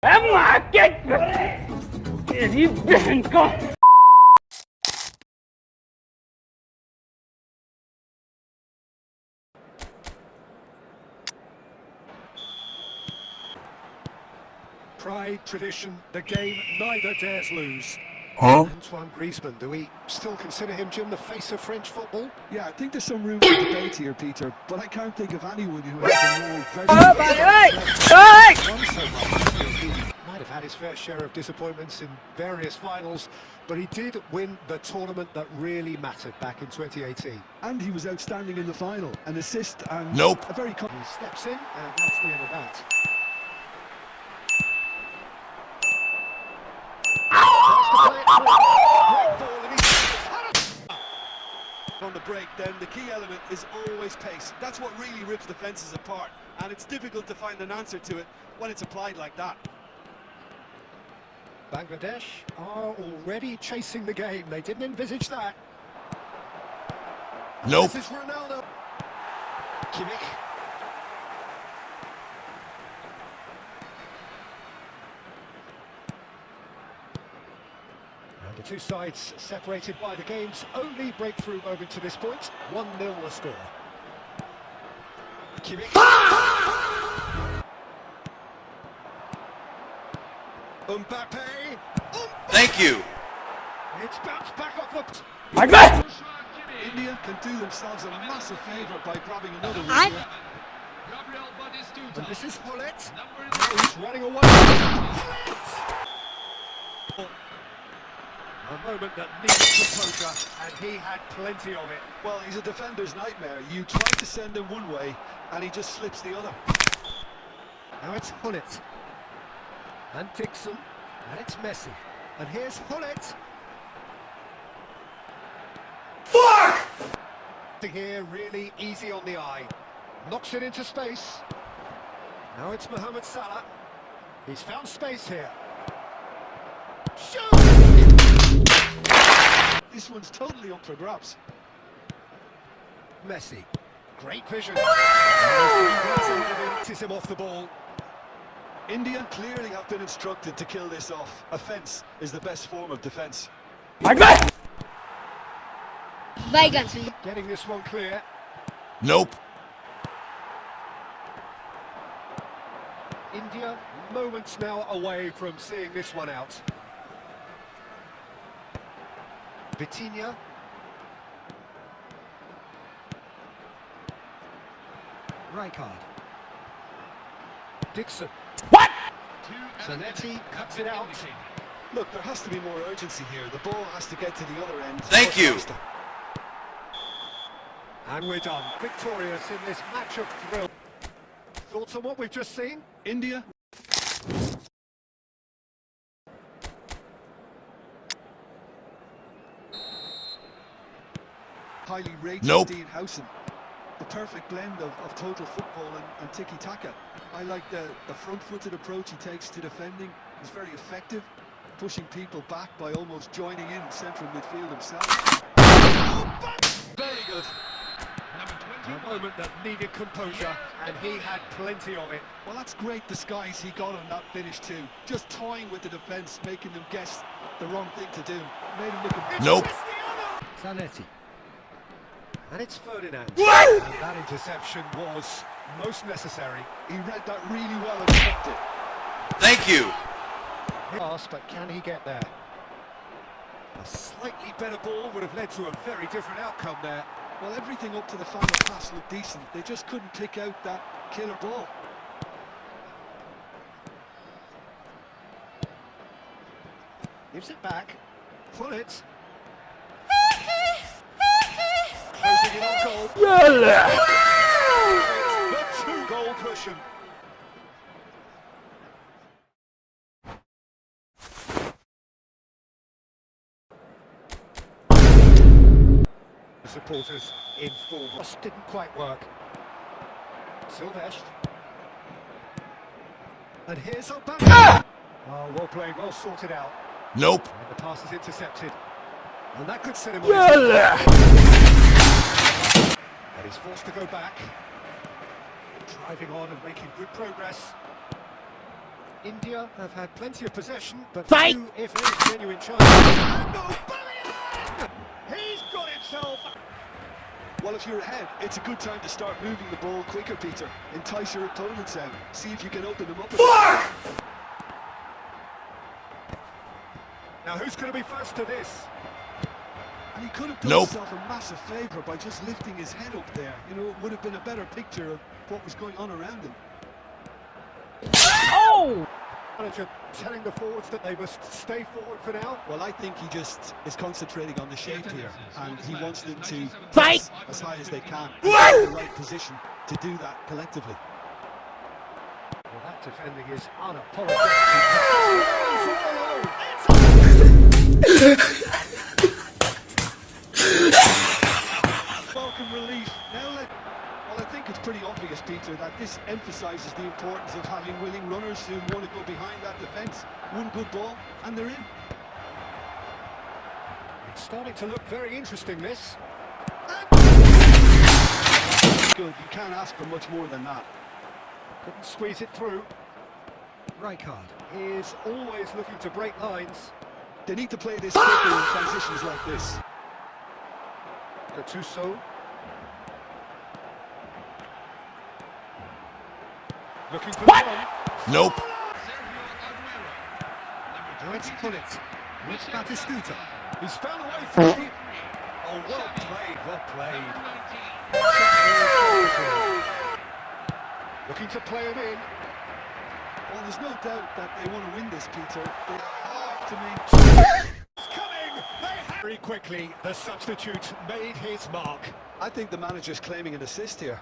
Pride, tradition, the game neither dares lose. Huh? Antoine Griezmann, do we still consider him, Jim, the face of French football? Yeah, I think there's some room for debate here, Peter, but I can't think of anyone who has a more very... Might have had his fair share of disappointments in various finals, but he did win the tournament that really mattered back in 2018. And he was outstanding in the final, an assist and... Nope. A very... He steps in, and that's the end of that. On the break, then the key element is always pace. That's what really rips defences apart, and it's difficult to find an answer to it when it's applied like that. Bangladesh are already chasing the game. They didn't envisage that. Nope. This is Ronaldo. Kimmich. The two sides separated by the game's only breakthrough moment to this point. 1-0 the score. Kimmich. Mbappe. Thank you. It's bounced back off the... India can do themselves a massive favour by grabbing another win here. And this is Hullet. He's running away. A moment that needed composure, and he had plenty of it. Well, he's a defender's nightmare. You try to send him one way, and he just slips the other. Now it's Hullet. And Dixon. And it's Messi. And here's Hullet. Fuck! Here, really easy on the eye. Knocks it into space. Now it's Mohamed Salah. He's found space here. Shoot! This one's totally up for grabs. Messi. Great vision. Messi him off the ball. India clearly have been instructed to kill this off. Offence is the best form of defence. Getting this one clear. Nope. India moments now away from seeing this one out. Vitinha. Rijkaard. Dixon. What? Zanetti cuts it out. Look, there has to be more urgency here. The ball has to get to the other end. Thank you. And we're done. Victorious in this match of thrill. Thoughts on what we've just seen? India. Highly rated Nope. Dean Howson. The perfect blend of total football and tiki-taka. I like the front-footed approach he takes to defending. He's very effective, pushing people back by almost joining in central midfield himself. Very good. A moment that needed composure, and he had plenty of it. Well, that's great disguise he got on that finish too. Just toying with the defence, making them guess the wrong thing to do. Made him look a... Nope. Zanetti. And it's Ferdinand. What? And that interception was most necessary. He read that really well and kept it. Thank you. Pass, but can he get there? A slightly better ball would have led to a very different outcome there. Well, everything up to the final pass looked decent. They just couldn't pick out that killer ball. Gives it back. Pull it. Closing in on goal. The two-goal cushion. The supporters in full. Just didn't quite work. Silvestre. And here's Mbappe. Oh, well played, well sorted out. Nope. And the pass is intercepted. And that could set him on and he's forced to go back. Driving on and making good progress. India have had plenty of possession, but Fight! few, if any, genuine chances. And O'Brien! He's got himself. Well, if you're ahead, it's a good time to start moving the ball quicker, Peter. Entice your opponents out. See if you can open them up. Fuck! Now who's going to be first to this? And he could have done Nope. himself a massive favour by just lifting his head up there. You know, it would have been a better picture of what was going on around him. Oh! Manager telling the forwards that they must stay forward for now. Well, I think he just is concentrating on the shape here, and he wants them to Fight! press as high as they can. And they're in the right position to do that collectively. Well, that defending is unapologetic. Welcome relief. Now well, I think it's pretty obvious, Peter, that this emphasises the importance of having willing runners who want to go behind that defence. One good ball, and they're in. It's starting to look very interesting, this. Good. You can't ask for much more than that. Couldn't squeeze it through. Rijkaard is always looking to break lines. They need to play this quicker in transitions like this. Gattuso. Looking for What? one. Nope. Now it's Pullet. With Batistuta. He's found a way through. Oh, well played, well played. Looking to play him in. Well, there's no doubt that they want to win this, Peter. They have to make... It's coming! Very quickly, the substitute made his mark. I think the manager's claiming an assist here.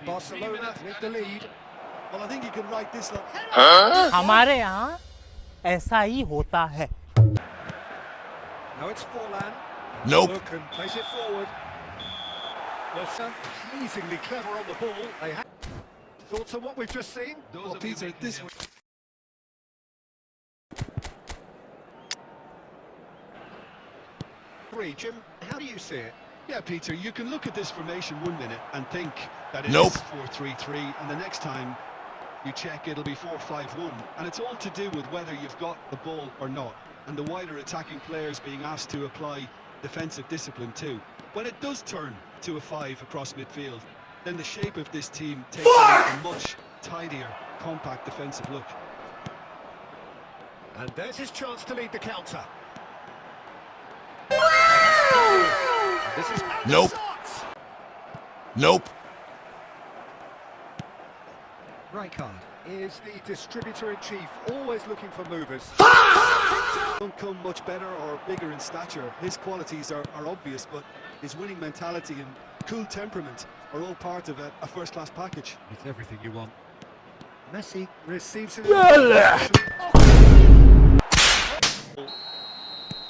Barcelona with the lead. Well, I think he can write this up. हमारे यहाँ ऐसा ही होता है. Now it's Forlan. Nope. Look and place it forward. Wilson, pleasingly clever on the ball. They have thoughts on what we've just seen? Well, Peter, this... Jim, how do you see it? Yeah, Peter, you can look at this formation 1 minute and think that it Nope. is 4-3-3, and the next time you check it'll be 4-5-1, and it's all to do with whether you've got the ball or not, and the wider attacking players being asked to apply defensive discipline too. When it does turn to a 5 across midfield, then the shape of this team takes on a much tidier, compact defensive look. And there's his chance to lead the counter. This is Nope. Nope. Rijkaard is the distributor-in-chief, always looking for movers. Don't come much better or bigger in stature. His qualities are obvious, but his winning mentality and cool temperament are all part of a first-class package. It's everything you want. Messi receives it.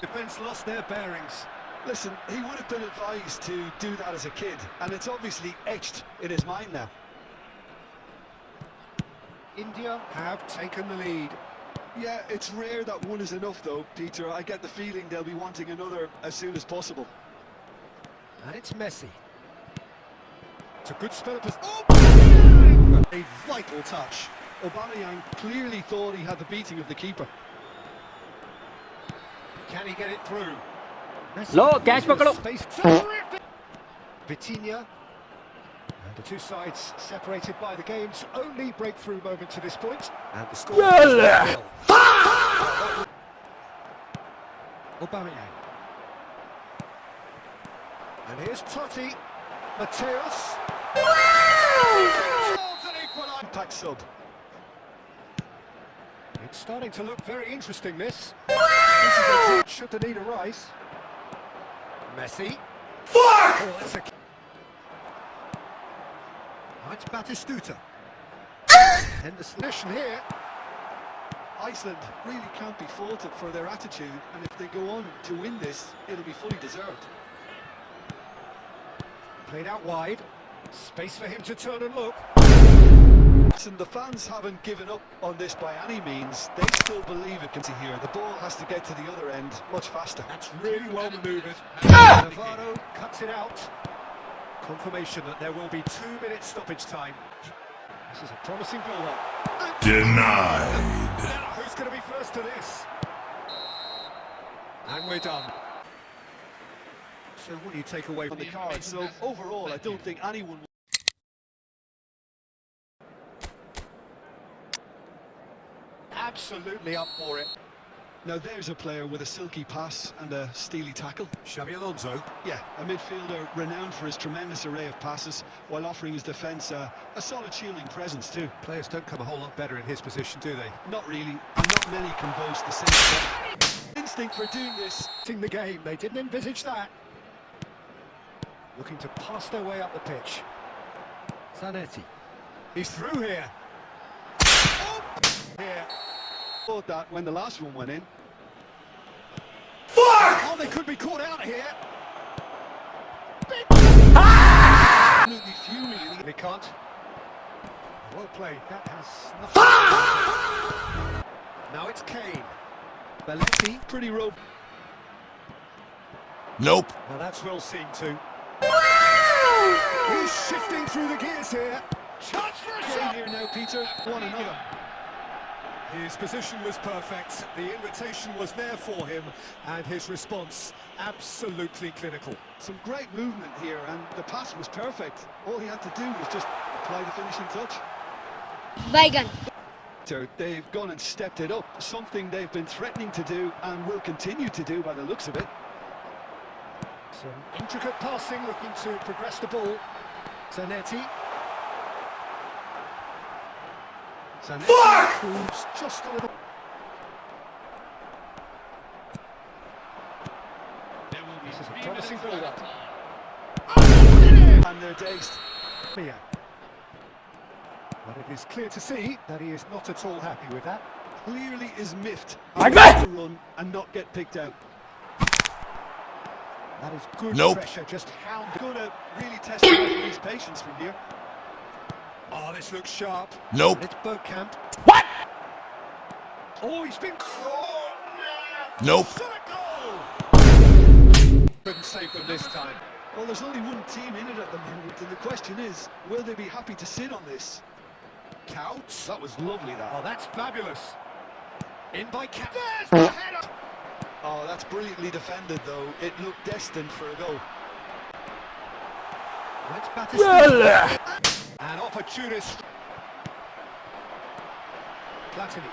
Defence lost their bearings. Listen, he would have been advised to do that as a kid, and it's obviously etched in his mind now. India have taken the lead. Yeah, it's rare that one is enough though, Peter. I get the feeling they'll be wanting another as soon as possible. And it's Messi. It's a good spell of a vital touch. Aubameyang clearly thought he had the beating of the keeper. Can he get it through? Low catch पकड़ो. Vitinha. And the two sides separated by the game's only breakthrough moment to this point. And the score is 1-0. Aubameyang. And here's Totti. Mateus. Impact sub. It's starting to look very interesting, this. Should the need arise. Messi. Fuck! Oh, that's a... Oh, it's Batistuta. And the solution here. Iceland really can't be faulted for their attitude, and if they go on to win this, it'll be fully deserved. Played out wide. Space for him to turn and look. Listen, the fans haven't given up on this by any means. They still believe it can see here. The ball has to get to the other end much faster. That's really well manoeuvred. Navarro cuts it out. Confirmation that there will be 2 minutes stoppage time. This is a promising build-up. Denied. Now, who's going to be first to this? And we're done. So what do you take away from On the card, so overall I don't think anyone... Absolutely up for it. Now there's a player with a silky pass and a steely tackle. Xabi Alonso. Yeah, a midfielder renowned for his tremendous array of passes while offering his defence a solid shielding presence too. Players don't come a whole lot better in his position, do they? Not really, and not many can boast the same instinct for doing this. In the game, they didn't envisage that. Looking to pass their way up the pitch. Zanetti. He's through here. Oh! Here. Thought that when the last one went in. Fuck! Oh, they could be caught out here. Absolutely fuming. They can't. Well played. That has nothing. Now it's Kane. Belletti. Pretty rope. Nope. Now that's well seen too. He's shifting through the gears here. Chance for a Kane shot. here now, Peter. One another. His position was perfect. The invitation was there for him, and his response absolutely clinical. Some great movement here, and the pass was perfect. All he had to do was just apply the finishing touch. Baigan. So they've gone and stepped it up, something they've been threatening to do and will continue to do by the looks of it. Some intricate passing, looking to progress the ball. Zanetti. Fuck! Who's just a little... This is a promising build-up. And they're dazed. Yeah. But it is clear to see that he is not at all happy with that. Clearly is miffed. I got to run and not get picked out. That is good Nope. pressure, just hound. Gonna really test his patience from here. Oh, this looks sharp. Nope. And it's Bergkamp. What? Oh, he's been... Nope. Shot a goal! Couldn't save them this time. Well, there's only one team in it at the moment, and the question is, will they be happy to sit on this? Couts. That was lovely, that. Oh, that's fabulous. In by Couts. There's the header! Oh, that's brilliantly defended, though. It looked destined for a goal. Let's Batista. An opportunist. Platini.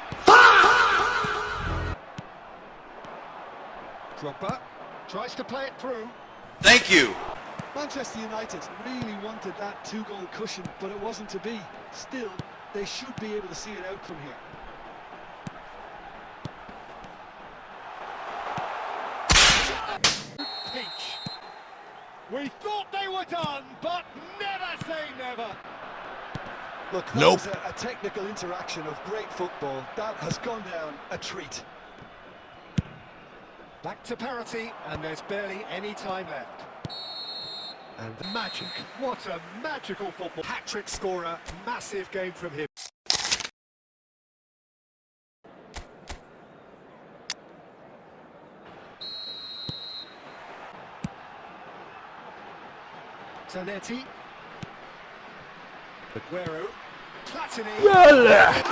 Drogba tries to play it through. Thank you. Manchester United really wanted that two-goal cushion, but it wasn't to be. Still, they should be able to see it out from here. Peach. We thought they were done, but never say never. Look, that Nope. was a technical interaction of great football. That has gone down a treat. Back to parity, and there's barely any time left. And the magic. What a magical football. Hat-trick scorer, massive game from him. Zanetti. Aguero. Platini.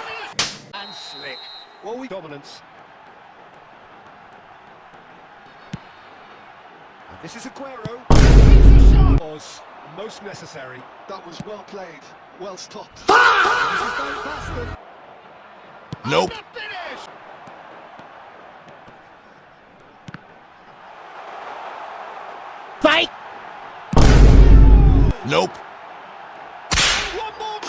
And slick. Well, Dominance. And this is Aguero. It's a shot. Was most necessary. that was well played, well stopped. This is Van Basten. Nope. And the finish. Fight! Nope. One more.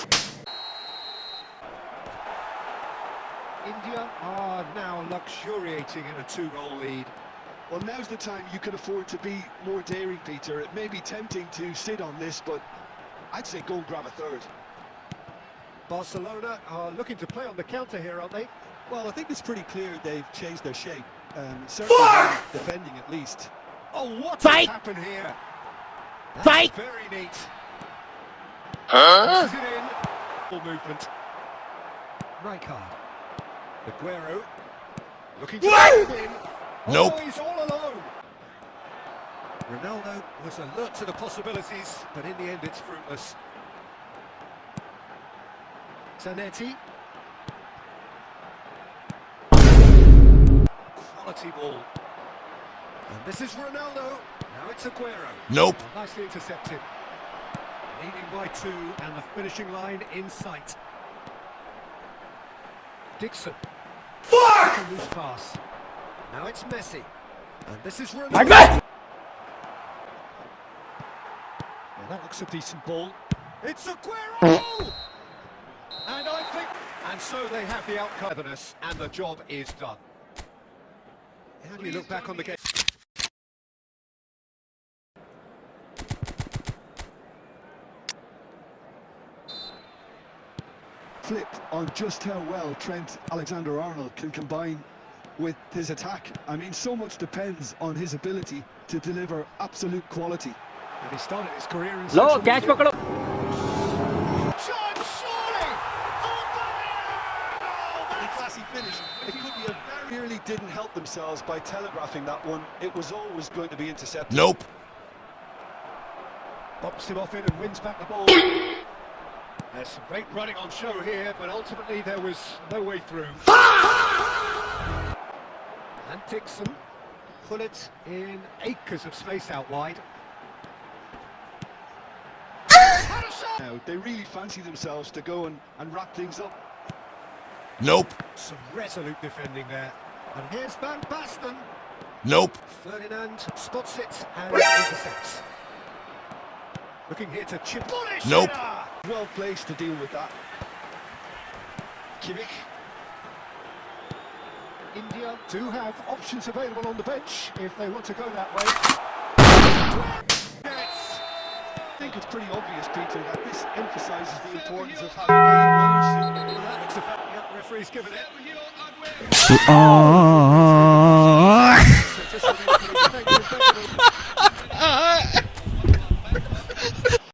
India are now luxuriating in a two-goal lead. Well, now's the time you can afford to be more daring, Peter. It may be tempting to sit on this, but I'd say go and grab a third. Barcelona are looking to play on the counter here, aren't they? Well, I think it's pretty clear they've changed their shape. Certainly defending at least. Oh, what Fight! has happened here? That's Fight! very neat. Huh? This is it in. Full movement. Rijkaard. Aguero. Looking to What? get it in. Nope. Oh, he's all alone. Ronaldo was alert to the possibilities, but in the end it's fruitless. Zanetti. quality ball. And this is Ronaldo. Now it's Aguero. Nope. Nicely intercepted. Leading by 2 and the finishing line in sight. Dixon. Fuck! A loose pass. Now it's Messi. And this is Ronaldo. Well, that looks a decent ball. It's Aguero! And I think... And so they have the outcome, and the job is done. How do you look back on the game? Flip on just how well Trent Alexander-Arnold can combine with his attack. I mean, so much depends on his ability to deliver absolute quality. And he started his career in... low catch पकड़ो Shot, surely! A classy finish. It could be a very... Really didn't help themselves by telegraphing that one. It was always going to be intercepted. Nope. Bops him off in and wins back the ball. There's some great running on show here, but ultimately there was no way through. And Dixon pull it in acres of space out wide. Now, they really fancy themselves to go and wrap things up. Nope. Some resolute defending there. And here's Van Basten. Nope. Ferdinand spots it and intercepts. Looking here to chip. Nope. Well placed to deal with that. Kimmich. India do have options available on the bench if they want to go that way. Yes. I think it's pretty obvious, Peter, that this emphasises the importance of having runners. That looks a fact. Yep, referee's given it.